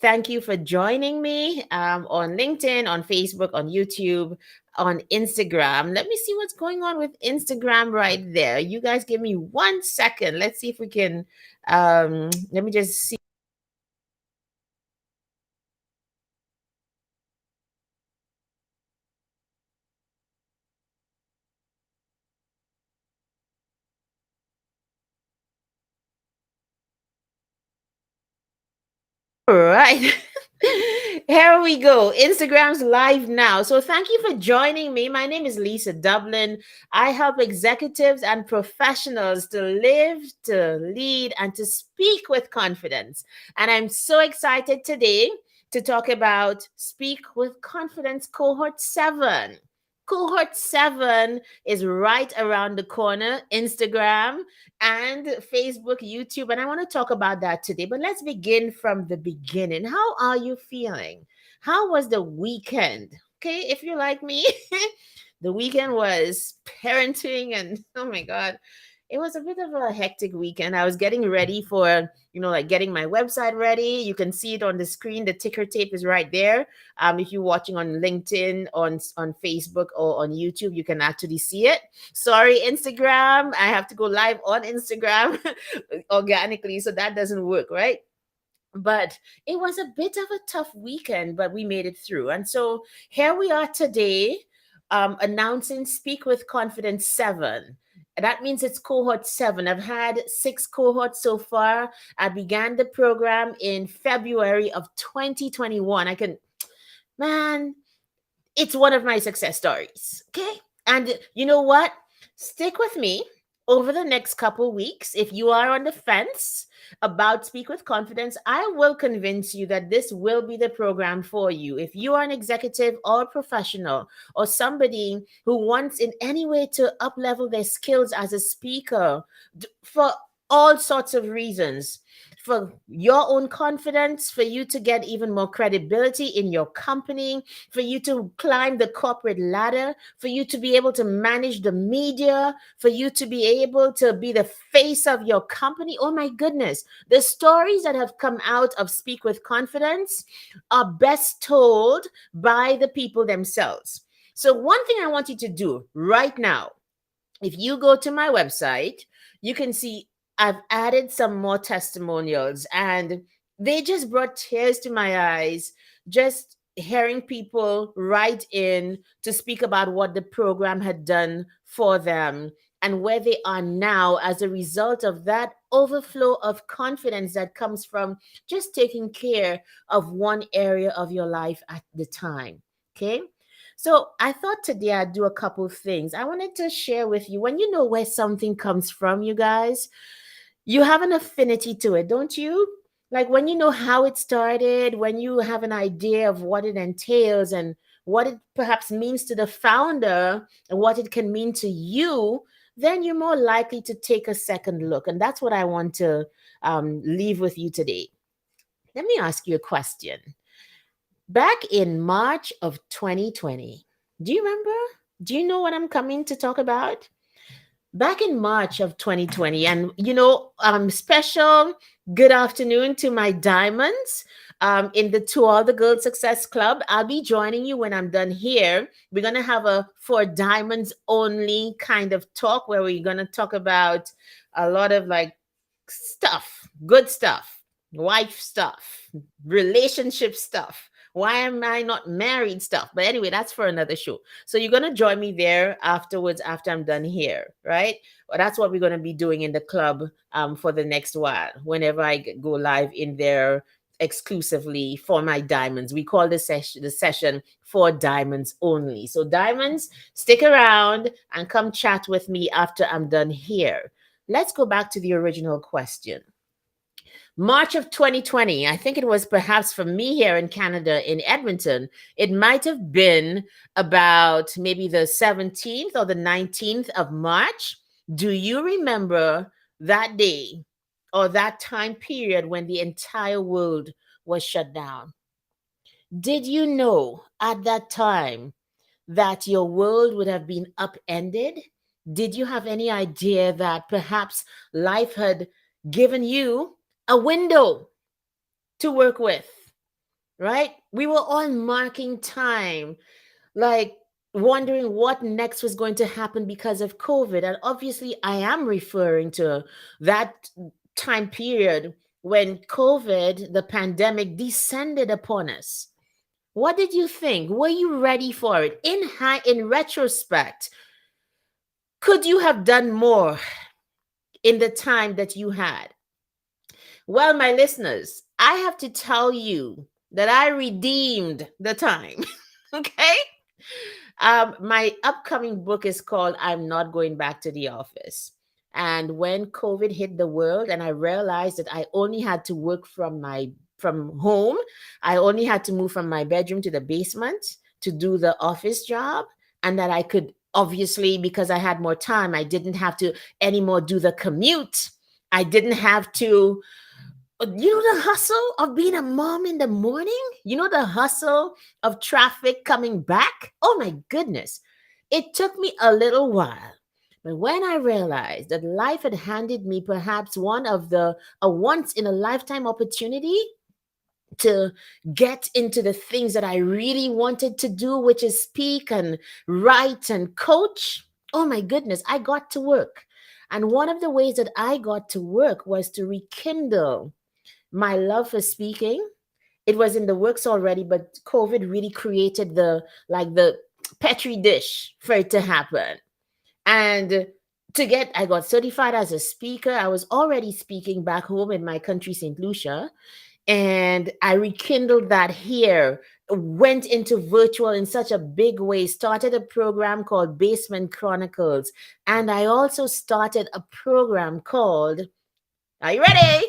Thank you for joining me on LinkedIn, on Facebook, on YouTube, on Instagram. Let me see what's going on with Instagram right there. You guys give me 1 second. Let's see if we can. Let me just see. All right. Here we go. Instagram's live now. So thank you for joining me. My name is Lisa Dublin. I help executives and professionals to live, to lead, and to speak with confidence. And I'm so excited today to talk about Speak with Confidence Cohort 7. Cohort 7 is right around the corner. Instagram and Facebook, YouTube. And I want to talk about that today. But let's begin from the beginning. How are you feeling? How was the weekend? Okay, if you're like me, the weekend was parenting, and oh my God, it was a bit of a hectic weekend. I was getting ready for, like getting my website ready. You can see it on the screen. The ticker tape is right there. If you're watching on LinkedIn, on Facebook, or on YouTube, you can actually see it. Sorry, Instagram. I have to go live on Instagram organically, so that doesn't work, right? But it was a bit of a tough weekend, but we made it through. And so here we are today, announcing Speak with Confidence 7. That means it's cohort 7. I've had 6 cohorts so far. I began the program in February of 2021. Man, it's one of my success stories. Okay. And you know what? Stick with me over the next couple weeks. If you are on the fence about Speak with Confidence, I will convince you that this will be the program for you. If you are an executive or professional or somebody who wants in any way to up level their skills as a speaker for all sorts of reasons, for your own confidence, for you to get even more credibility in your company, for you to climb the corporate ladder, for you to be able to manage the media, for you to be able to be the face of your company. Oh my goodness. The stories that have come out of Speak with Confidence are best told by the people themselves. So, one thing I want you to do right now, if you go to my website, you can see I've added some more testimonials, and they just brought tears to my eyes just hearing people write in to speak about what the program had done for them and where they are now as a result of that overflow of confidence that comes from just taking care of one area of your life at the time. Okay. So I thought today I'd do a couple things. I wanted to share with you, when you know where something comes from, you guys, you have an affinity to it, don't you? Like when you know how it started, when you have an idea of what it entails and what it perhaps means to the founder and what it can mean to you, then you're more likely to take a second look. And that's what I want to leave with you today. Let me ask you a question. Back in March of 2020, do you remember? Do you know what I'm coming to talk about? Back in March of 2020, and special good afternoon to my diamonds in the To All the Girls Success Club. I'll be joining you when I'm done here. We're going to have a for diamonds only kind of talk where we're going to talk about a lot of like stuff, good stuff, wife stuff, relationship stuff. Why am I not married stuff? But anyway, that's for another show. So you're going to join me there afterwards after I'm done here, right? Well, that's what we're going to be doing in the club for the next while, whenever I go live in there exclusively for my diamonds. We call the session for diamonds only. So diamonds, stick around and come chat with me after I'm done here. Let's go back to the original question. March of 2020, I think it was perhaps for me here in Canada, in Edmonton, it might have been about maybe the 17th or the 19th of March. Do you remember that day or that time period when the entire world was shut down? Did you know at that time that your world would have been upended? Did you have any idea that perhaps life had given you a window to work with? right? We were all marking time, like wondering what next was going to happen because of COVID. And obviously, I am referring to that time period when COVID, the pandemic, descended upon us. What did you think? Were you ready for it? In retrospect, could you have done more in the time that you had? Well, my listeners, I have to tell you that I redeemed the time. Okay? My upcoming book is called I'm Not Going Back to the Office. And when COVID hit the world and I realized that I only had to work from home, I only had to move from my bedroom to the basement to do the office job, and that I could obviously, because I had more time, I didn't have to anymore do the commute. I didn't have to, the hustle of being a mom in the morning, the hustle of traffic coming back. Oh my goodness. It took me a little while. But when I realized that life had handed me perhaps a once in a lifetime opportunity to get into the things that I really wanted to do, which is speak and write and coach, oh my goodness, I got to work. And one of the ways that I got to work was to rekindle my love for speaking. It was in the works already, but COVID really created the petri dish for it to happen. And I got certified as a speaker. I was already speaking back home in my country, St. Lucia, and I rekindled that here, went into virtual in such a big way, started a program called Basement Chronicles, and I also started a program called, are you ready?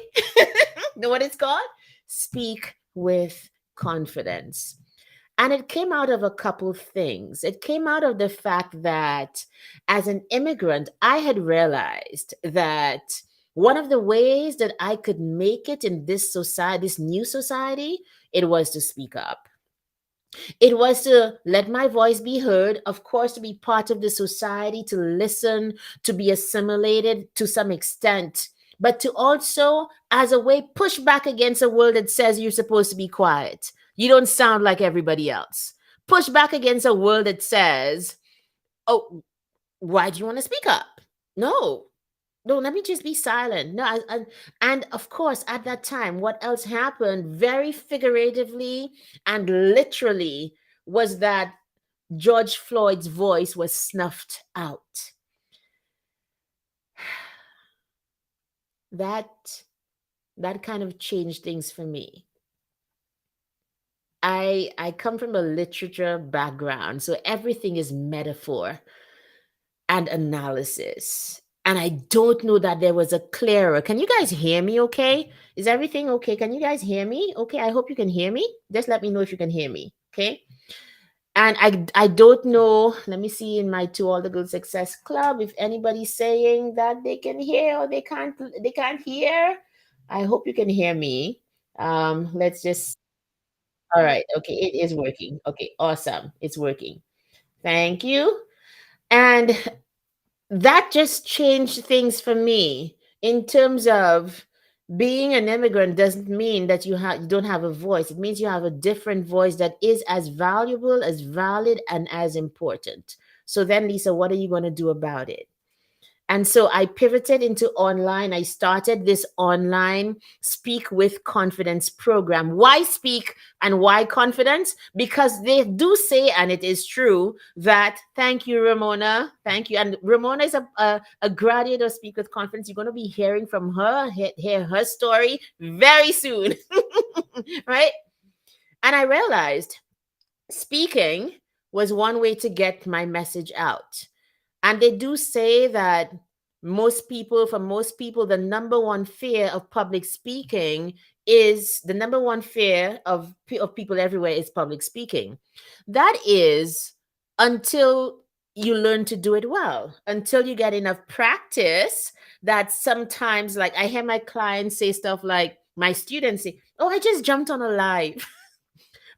Know what it's called? Speak with Confidence. And it came out of a couple things. It came out of the fact that as an immigrant, I had realized that one of the ways that I could make it in this society, this new society, it was to speak up. It was to let my voice be heard, of course, to be part of the society, to listen, to be assimilated to some extent, but to also, as a way, push back against a world that says you're supposed to be quiet. You don't sound like everybody else. Push back against a world that says, oh, why do you want to speak up? No, no, let me just be silent. No, and of course, at that time, what else happened very figuratively and literally was that George Floyd's voice was snuffed out. That that kind of changed things for me. I come from a literature background, so everything is metaphor and analysis. And I don't know that there was a clearer. Can you guys hear me okay? Is everything okay? Can you guys hear me? Okay, I hope you can hear me. Just let me know if you can hear me. Okay. And I don't know. Let me see in my To All the Good Success Club if anybody's saying that they can hear or they can't hear. I hope you can hear me. Let's just all right. Okay, it is working. Okay, awesome. It's working. Thank you. And that just changed things for me in terms of being an immigrant doesn't mean that you don't have a voice. It means you have a different voice that is as valuable, as valid, and as important. So then, Lisa, what are you going to do about it? And so I pivoted into online. I started this online Speak with Confidence program. Why speak and why confidence? Because they do say, and it is true, that thank you, Ramona. Thank you. And Ramona is a graduate of Speak with Confidence. You're going to be hearing from her, hear her story very soon. Right? And I realized speaking was one way to get my message out. And they do say that for most people, the number one fear of public speaking is the number one fear of people everywhere is public speaking. That is until you learn to do it well, until you get enough practice that sometimes, like I hear my clients say stuff like, my students say, oh, I just jumped on a live.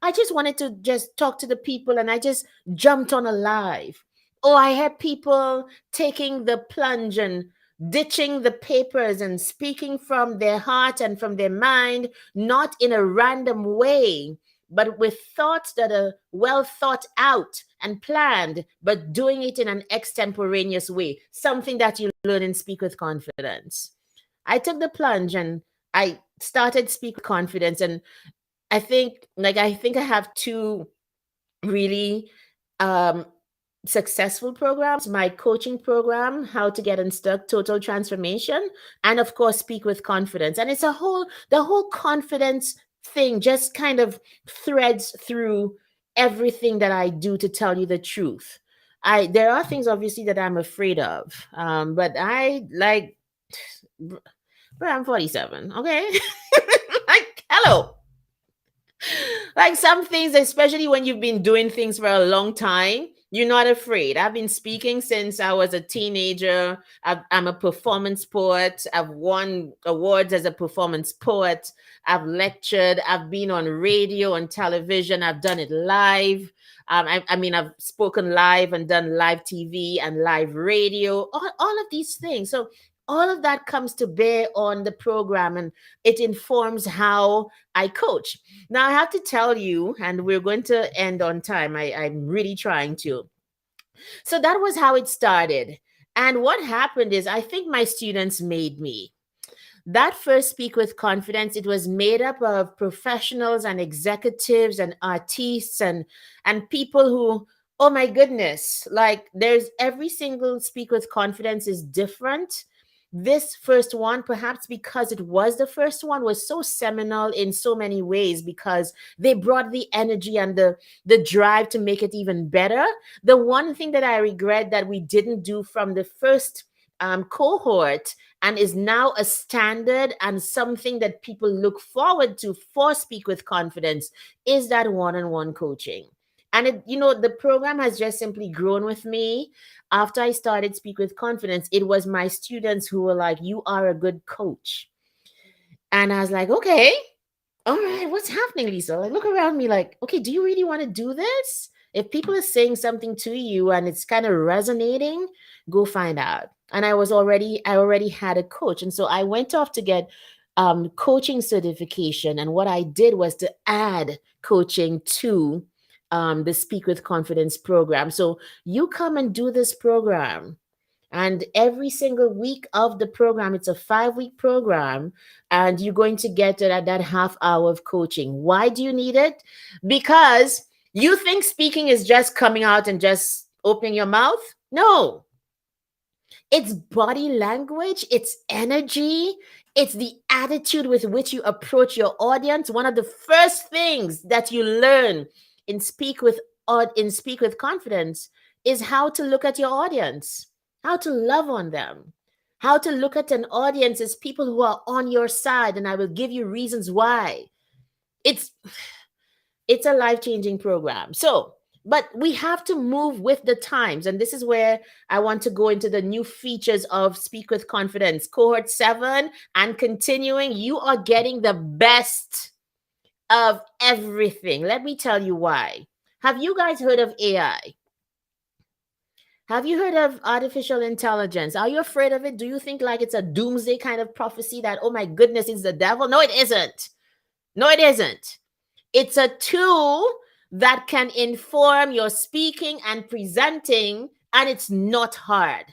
I just wanted to just talk to the people and I just jumped on a live. Oh, I had people taking the plunge and ditching the papers and speaking from their heart and from their mind, not in a random way, but with thoughts that are well thought out and planned, but doing it in an extemporaneous way, something that you learn in Speak with Confidence. I took the plunge and I started Speak with Confidence. And I think I have two really um successful programs: my coaching program, How to Get Unstuck, Total Transformation, and of course Speak with Confidence. And it's a whole the whole confidence thing just kind of threads through everything that I do, to tell you the truth. I There are things obviously that I'm afraid of, but I like, but I'm 47, okay? Like, hello. Like some things, especially when you've been doing things for a long time, you're not afraid. I've been speaking since I was a teenager. I'm a performance poet. I've won awards as a performance poet. I've lectured. I've been on radio and television. I've done it live. I mean, I've spoken live and done live TV and live radio, all of these things. So all of that comes to bear on the program, and it informs how I coach. Now, I have to tell you, and we're going to end on time. I'm really trying to. So that was how it started. And what happened is, I think my students made me. That first Speak with Confidence, it was made up of professionals and executives and artists and people who, oh my goodness, like there's every single Speak with Confidence is different. This first one, perhaps because it was the first one, was so seminal in so many ways, because they brought the energy and the drive to make it even better. The one thing that I regret that we didn't do from the first cohort, and is now a standard and something that people look forward to for Speak with Confidence, is that one-on-one coaching. And the program has just simply grown with me. After I started Speak with Confidence, it was my students who were like, "You are a good coach." And I was like, "Okay, all right, what's happening, Lisa?" Like, look around me, like, "Okay, do you really want to do this?" If people are saying something to you and it's kind of resonating, go find out. And I already had a coach. And so I went off to get coaching certification. And what I did was to add coaching to the Speak with Confidence program. So you come and do this program. And every single week of the program, it's a 5-week program, and you're going to get that half hour of coaching. Why do you need it? Because you think speaking is just coming out and just opening your mouth. No, it's body language, it's energy, it's the attitude with which you approach your audience. One of the first things that you learn in Speak with Confidence is how to look at your audience, how to love on them, how to look at an audience as people who are on your side, and I will give you reasons why. It's it's a life-changing program. So, but we have to move with the times, and this is where I want to go into the new features of Speak with Confidence cohort 7 and continuing. You are getting the best of everything. Let me tell you why. Have you guys heard of AI? Have you heard of artificial intelligence? Are you afraid of it? Do you think like it's a doomsday kind of prophecy that, oh my goodness, it's the devil? No, it isn't. No, it isn't. It's a tool that can inform your speaking and presenting, and it's not hard.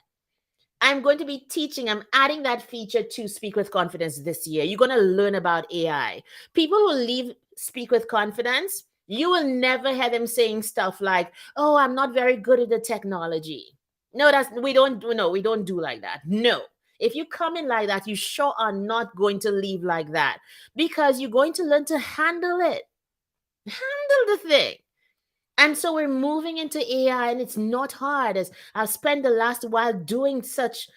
I'm going to be teaching, I'm adding that feature to Speak with Confidence this year. You're going to learn about AI. People who leave Speak with Confidence, you will never hear them saying stuff like, "Oh, I'm not very good at the technology." No, we don't do like that. No. If you come in like that, you sure are not going to leave like that, because you're going to learn to handle it. Handle the thing. And so we're moving into AI, and it's not hard. As I've spent the last while doing such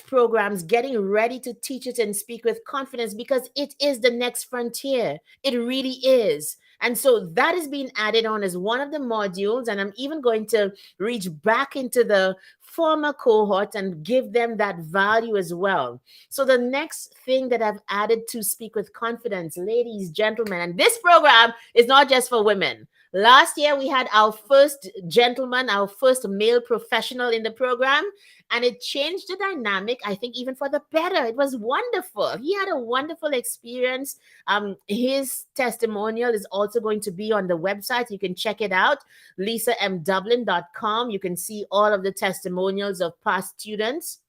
programs, getting ready to teach it and Speak with Confidence, because it is the next frontier. It really is. And so that is being added on as one of the modules. And I'm even going to reach back into the former cohort and give them that value as well. So the next thing that I've added to Speak with Confidence, ladies, gentlemen, and this program is not just for women. Last year, we had our first gentleman, our first male professional in the program, and it changed the dynamic, I think, even for the better. It was wonderful. He had a wonderful experience. His testimonial is also going to be on the website. You can check it out, lisamdublin.com. You can see all of the testimonials of past students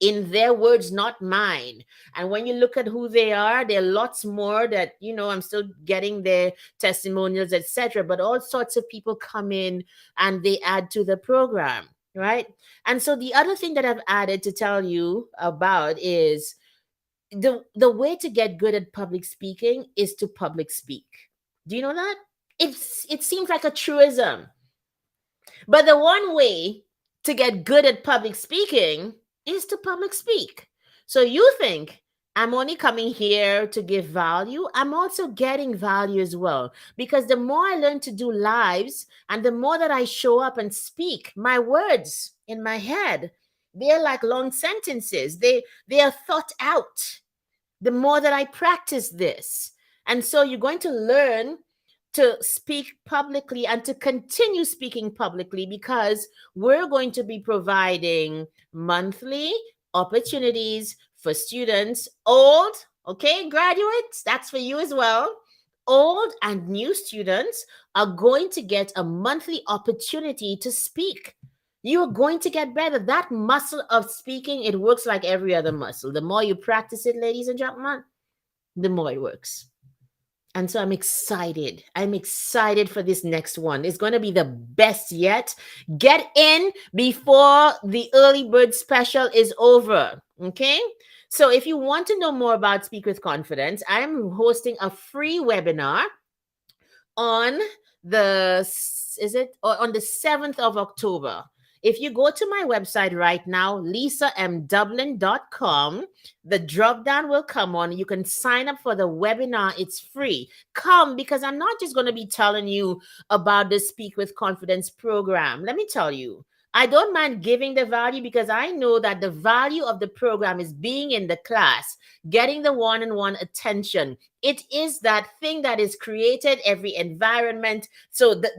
in their words, not mine. And when you look at who they are, there are lots more that, I'm still getting their testimonials, etc. But all sorts of people come in and they add to the program, right? And so the other thing that I've added to tell you about is the way to get good at public speaking is to public speak. Do you know that? It seems like a truism, but the one way to get good at public speaking is to public speak. So you think I'm only coming here to give value? I'm also getting value as well. Because the more I learn to do lives and the more that I show up and speak, my words in my head, they're like long sentences. They are thought out the more that I practice this. And so you're going to learn to speak publicly and to continue speaking publicly because we're going to be providing monthly opportunities for students, old, okay, graduates, that's for you as well. Old and new students are going to get a monthly opportunity to speak. You are going to get better. That muscle of speaking, it works like every other muscle. The more you practice it, ladies and gentlemen, the more it works. And so I'm excited. I'm excited for this next one. It's going to be the best yet. Get in before the early bird special is over. Okay? So if you want to know more about Speak with Confidence, I'm hosting a free webinar on on the 7th of October. If you go to my website right now, lisamdublin.com, the drop down will come on. You can sign up for the webinar. It's free. Come, because I'm not just going to be telling you about the Speak with Confidence program. Let me tell you, I don't mind giving the value because I know that the value of the program is being in the class, getting the one-on-one attention. It is that thing that is created every environment so that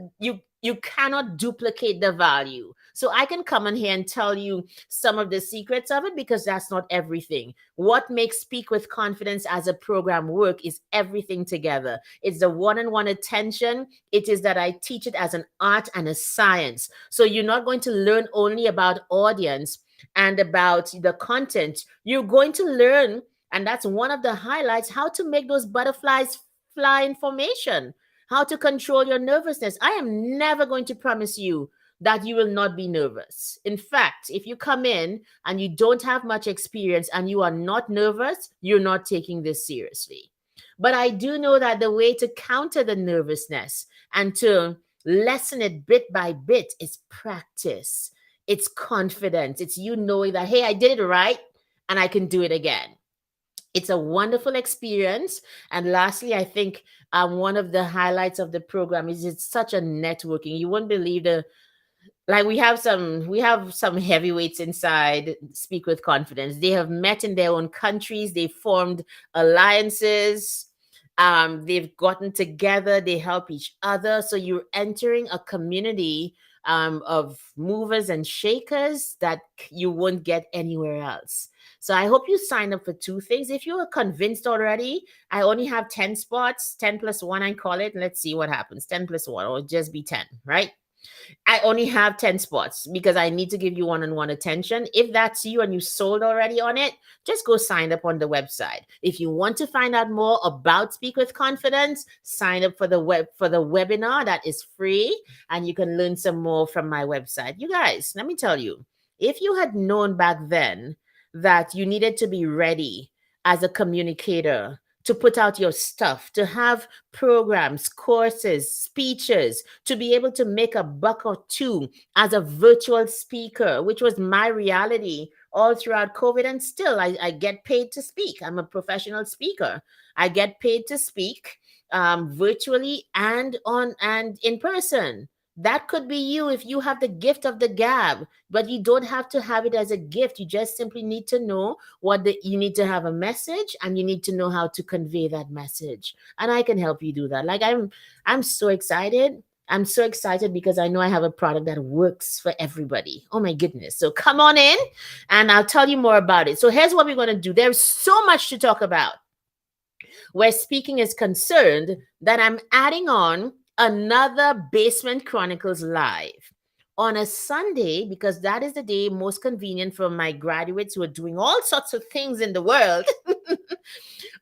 you cannot duplicate the value. So I can come in here and tell you some of the secrets of it because that's not everything. What makes Speak with Confidence as a program work is everything together. It's the one-on-one attention. It is that I teach it as an art and a science. So you're not going to learn only about audience and about the content. You're going to learn, and that's one of the highlights, how to make those butterflies fly in formation, how to control your nervousness. I am never going to promise you that you will not be nervous. In fact, if you come in and you don't have much experience and you are not nervous, you're not taking this seriously. But I do know that the way to counter the nervousness and to lessen it bit by bit is practice. It's confidence. It's you knowing that, hey, I did it right and I can do it again. It's a wonderful experience. And lastly, I think one of the highlights of the program is it's such a networking. You wouldn't believe we have some heavyweights inside Speak with Confidence. They have met in their own countries. They formed alliances. They've gotten together. They help each other. So you're entering a community of movers and shakers that you won't get anywhere else. So I hope you sign up for two things. If you are convinced already, I only have 10 spots, 10 plus one, I call it. Let's see what happens. 10 plus one, or just be 10, right? I only have 10 spots because I need to give you one-on-one attention. If that's you and you sold already on it, just go sign up on the website. If you want to find out more about Speak with Confidence, sign up for the webinar that is free and you can learn some more from my website. You guys, let me tell you, if you had known back then that you needed to be ready as a communicator to put out your stuff, to have programs, courses, speeches, to be able to make a buck or two as a virtual speaker, which was my reality all throughout COVID. And still, I get paid to speak. I'm a professional speaker. I get paid to speak virtually and in person. That could be you if you have the gift of the gab, but you don't have to have it as a gift. You just simply need to know you need to have a message, and you need to know how to convey that message. And I can help you do that. Like I'm so excited. I'm so excited because I know I have a product that works for everybody. Oh my goodness. So come on in and I'll tell you more about it. So here's what we're going to do. There's so much to talk about where speaking is concerned that I'm adding on another Basement Chronicles live on a Sunday, because that is the day most convenient for my graduates who are doing all sorts of things in the world.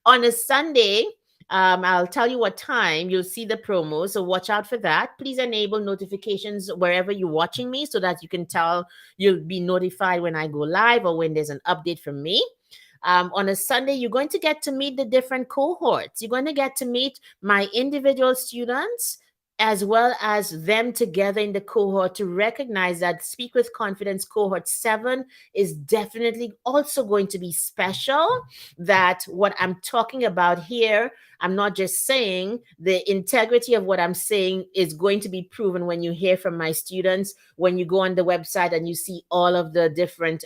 On a Sunday, I'll tell you what time. You'll see the promo, so watch out for that. Please enable notifications wherever you're watching me so that you'll be notified when I go live or when there's an update from me. On a Sunday, you're going to get to meet the different cohorts. You're going to get to meet my individual students as well as them together in the cohort to recognize that Speak with Confidence cohort 7 is definitely also going to be special. That what I'm talking about here, I'm not just saying, the integrity of what I'm saying is going to be proven when you hear from my students, when you go on the website and you see all of the different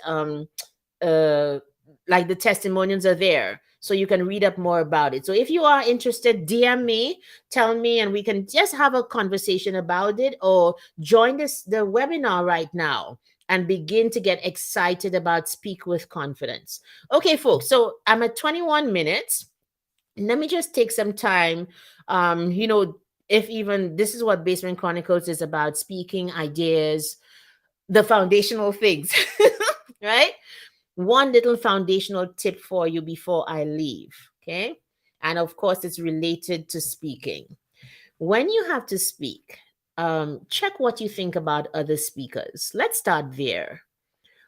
uh like the testimonials are there, so you can read up more about it. So if you are interested, DM me, tell me, and we can just have a conversation about it, or join the webinar right now and begin to get excited about Speak with Confidence. Okay, folks, so I'm at 21 minutes. Let me just take some time. If even this is what Basement Chronicles is about, speaking ideas, the foundational things, right? One little foundational tip for you before I leave. Okay. And of course, it's related to speaking. When you have to speak, check what you think about other speakers. Let's start there.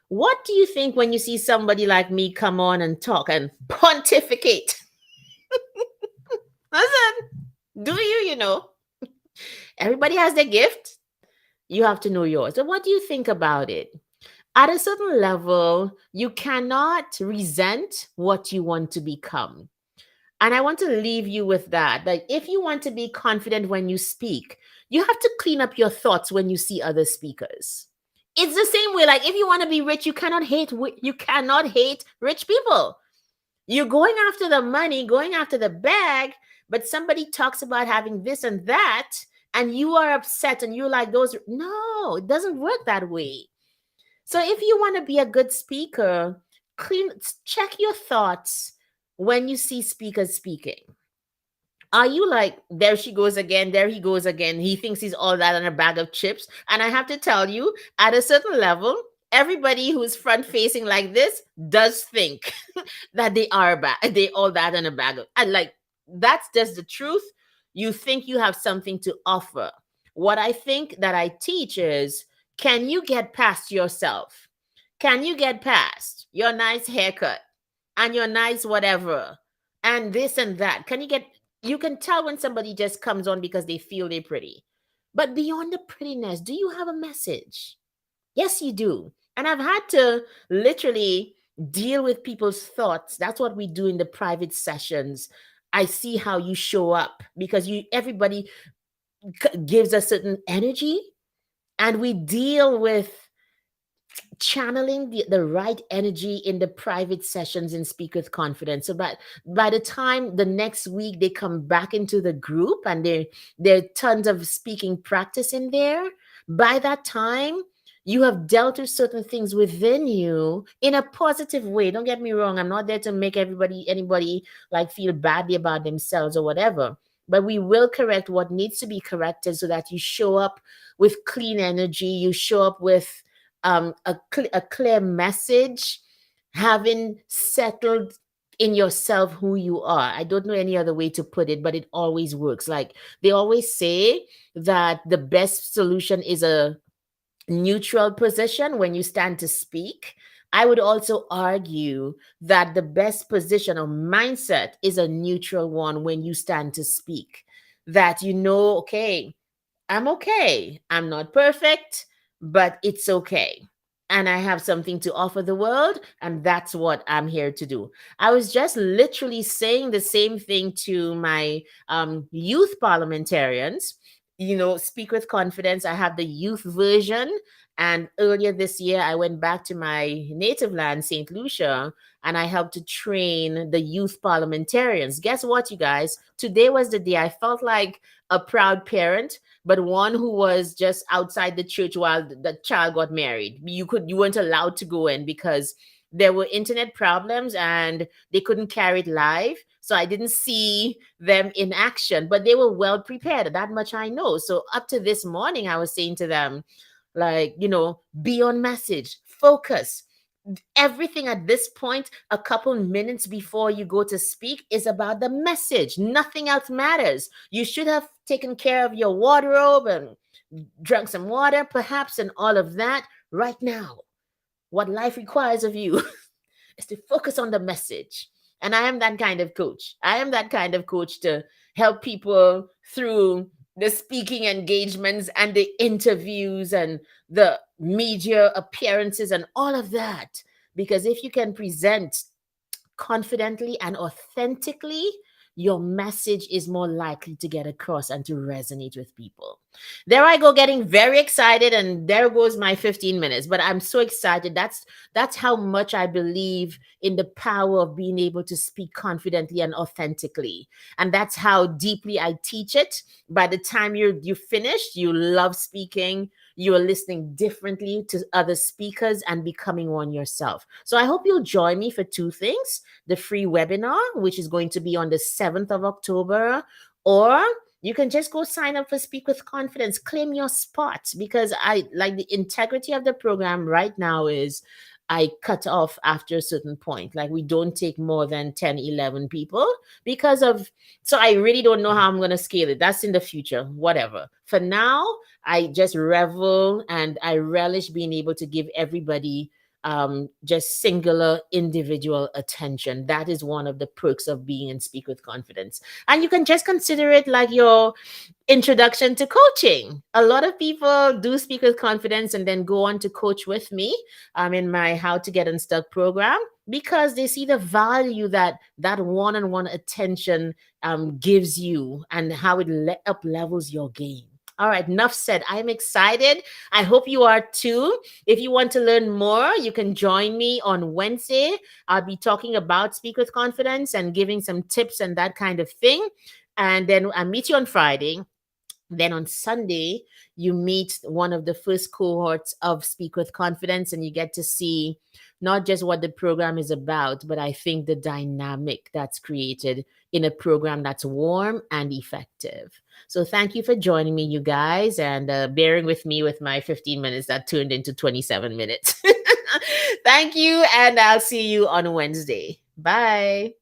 What do you think when you see somebody like me come on and talk and pontificate? Listen, do you know? Everybody has their gift. You have to know yours. So, what do you think about it? At a certain level, you cannot resent what you want to become. And I want to leave you with that. That if you want to be confident when you speak, you have to clean up your thoughts when you see other speakers. It's the same way. Like if you want to be rich, you cannot hate rich people. You're going after the money, going after the bag, but somebody talks about having this and that, and you are upset and you're like those. No, it doesn't work that way. So if you want to be a good speaker, check your thoughts when you see speakers speaking. Are you like, there she goes again, there he goes again, he thinks he's all that on a bag of chips? And I have to tell you, at a certain level, everybody who's front facing like this does think that they all that on a bag of, and like, that's just the truth. You think you have something to offer. What I think that I teach is, can you get past yourself? Can you get past your nice haircut and your nice whatever and this and that? You can tell when somebody just comes on because they feel they're pretty. But beyond the prettiness, do you have a message? Yes, you do. And I've had to literally deal with people's thoughts. That's what we do in the private sessions. I see how you show up because everybody gives a certain energy, and we deal with channeling the right energy in the private sessions and Speak with Confidence. So by the time the next week they come back into the group and there are tons of speaking practice in there, by that time you have dealt with certain things within you in a positive way. Don't get me wrong, I'm not there to make anybody like feel badly about themselves or whatever, but we will correct what needs to be corrected so that you show up with clean energy, you show up with a clear message, having settled in yourself who you are. I don't know any other way to put it, but it always works. Like they always say that the best solution is a neutral position when you stand to speak. I would also argue that the best position or mindset is a neutral one when you stand to speak. That okay, I'm okay. I'm not perfect, but it's okay. And I have something to offer the world, and that's what I'm here to do. I was just literally saying the same thing to my youth parliamentarians. Speak with Confidence. I have the youth version. And earlier this year, I went back to my native land, St. Lucia, and I helped to train the youth parliamentarians. Guess what, you guys? Today was the day I felt like a proud parent, but one who was just outside the church while the child got married. You weren't allowed to go in because there were internet problems and they couldn't carry it live. So I didn't see them in action, but they were well prepared. That much I know. So up to this morning, I was saying to them, like, be on message, focus. Everything at this point, a couple minutes before you go to speak, is about the message. Nothing else matters. You should have taken care of your wardrobe and drunk some water, perhaps, and all of that right now. What life requires of you is to focus on the message. And I am that kind of coach. I am that kind of coach to help people through the speaking engagements and the interviews and the media appearances and all of that. Because if you can present confidently and authentically, your message is more likely to get across and to resonate with people. There I go, getting very excited, and there goes my 15 minutes. But I'm so excited. That's how much I believe in the power of being able to speak confidently and authentically. And that's how deeply I teach it. By the time you finished, you love speaking, you are listening differently to other speakers and becoming one yourself. So I hope you'll join me for two things: the free webinar, which is going to be on the 7th of October, or you can just go sign up for Speak with Confidence, claim your spot, because I like the integrity of the program right now is I cut off after a certain point. Like, we don't take more than 10, 11 people because of, so I really don't know how I'm going to scale it. That's in the future, whatever. For now, I just revel and I relish being able to give everybody just singular individual attention. That is one of the perks of being in Speak with Confidence. And you can just consider it like your introduction to coaching. A lot of people do Speak with Confidence and then go on to coach with me in my How to Get Unstuck program, because they see the value that that one-on-one attention gives you and how it up levels your game. All right, enough said. I'm excited. I hope you are too. If you want to learn more, you can join me on Wednesday. I'll be talking about Speak with Confidence and giving some tips and that kind of thing. And then I'll meet you on Friday. Then on Sunday, you meet one of the first cohorts of Speak with Confidence, and you get to see not just what the program is about, but I think the dynamic that's created in a program that's warm and effective. So thank you for joining me, you guys, and bearing with me with my 15 minutes that turned into 27 minutes. Thank you, and I'll see you on Wednesday. Bye.